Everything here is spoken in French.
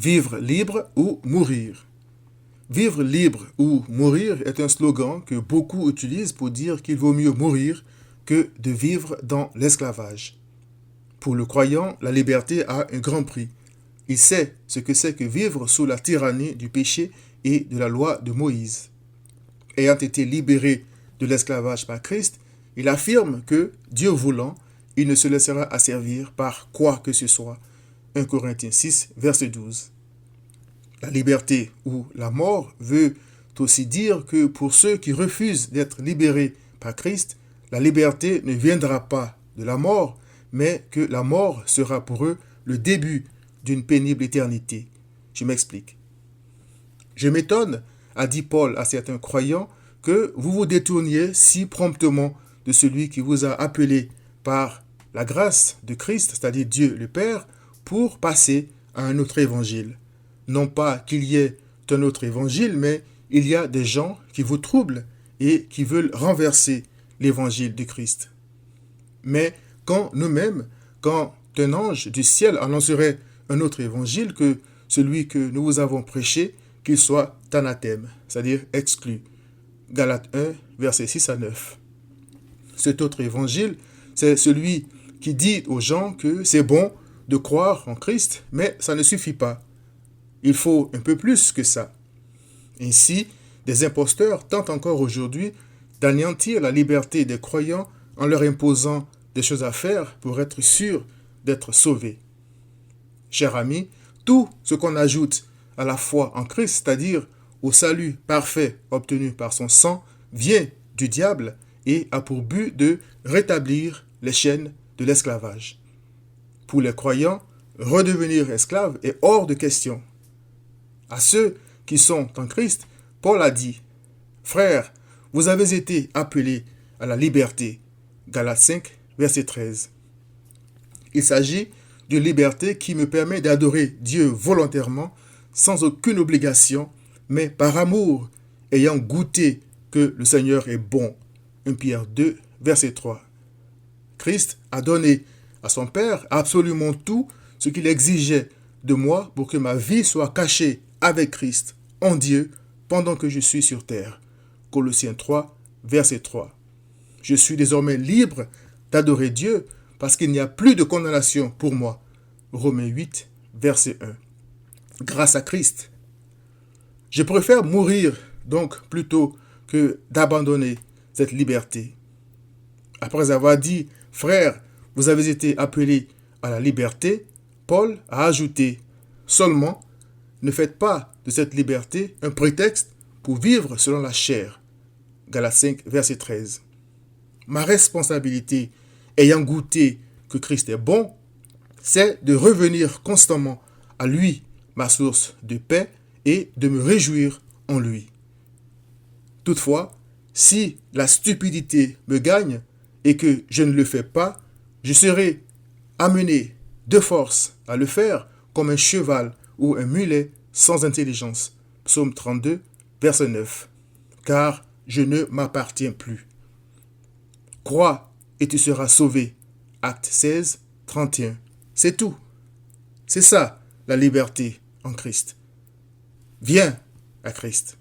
Vivre libre ou mourir. Vivre libre ou mourir est un slogan que beaucoup utilisent pour dire qu'il vaut mieux mourir que de vivre dans l'esclavage. Pour le croyant, la liberté a un grand prix. Il sait ce que c'est que vivre sous la tyrannie du péché et de la loi de Moïse. Ayant été libéré de l'esclavage par Christ, il affirme que, Dieu voulant, il ne se laissera asservir par quoi que ce soit. 1 Corinthiens 6, verset 12. La liberté ou la mort veut aussi dire que pour ceux qui refusent d'être libérés par Christ, la liberté ne viendra pas de la mort, mais que la mort sera pour eux le début d'une pénible éternité. Je m'explique. Je m'étonne, a dit Paul à certains croyants, que vous vous détourniez si promptement de celui qui vous a appelé par la grâce de Christ, c'est-à-dire Dieu le Père, pour passer à un autre évangile. Non pas qu'il y ait un autre évangile, mais il y a des gens qui vous troublent et qui veulent renverser l'évangile de Christ. Mais quand nous-mêmes, quand un ange du ciel annoncerait un autre évangile que celui que nous vous avons prêché, qu'il soit anathème, c'est-à-dire exclu. Galates 1, versets 6 à 9. Cet autre évangile, c'est celui qui dit aux gens que c'est bon de croire en Christ, mais ça ne suffit pas. Il faut un peu plus que ça. Ainsi, des imposteurs tentent encore aujourd'hui d'anéantir la liberté des croyants en leur imposant des choses à faire pour être sûr d'être sauvés. Chers amis, tout ce qu'on ajoute à la foi en Christ, c'est-à-dire au salut parfait obtenu par son sang, vient du diable et a pour but de rétablir les chaînes de l'esclavage. Pour les croyants, redevenir esclave est hors de question. À ceux qui sont en Christ, Paul a dit, « Frères, vous avez été appelés à la liberté. » Galates 5, verset 13. Il s'agit d'une liberté qui me permet d'adorer Dieu volontairement, sans aucune obligation, mais par amour, ayant goûté que le Seigneur est bon. 1 Pierre 2, verset 3. Christ a donné à son Père absolument tout ce qu'il exigeait de moi pour que ma vie soit cachée avec Christ en Dieu pendant que je suis sur terre. Colossiens 3, verset 3. Je suis désormais libre d'adorer Dieu parce qu'il n'y a plus de condamnation pour moi. Romains 8, verset 1. Grâce à Christ. Je préfère mourir donc plutôt que d'abandonner cette liberté. Après avoir dit, frères, vous avez été appelés à la liberté, Paul a ajouté, seulement, ne faites pas de cette liberté un prétexte pour vivre selon la chair. Galates 5, verset 13. Ma responsabilité, ayant goûté que Christ est bon, c'est de revenir constamment à lui, ma source de paix, et de me réjouir en lui. Toutefois, si la stupidité me gagne et que je ne le fais pas, je serai amené de force à le faire comme un cheval ou un mulet sans intelligence. Psaume 32, verset 9. Car je ne m'appartiens plus. Crois et tu seras sauvé. Acte 16, 31. C'est tout. C'est ça, la liberté en Christ. Viens à Christ.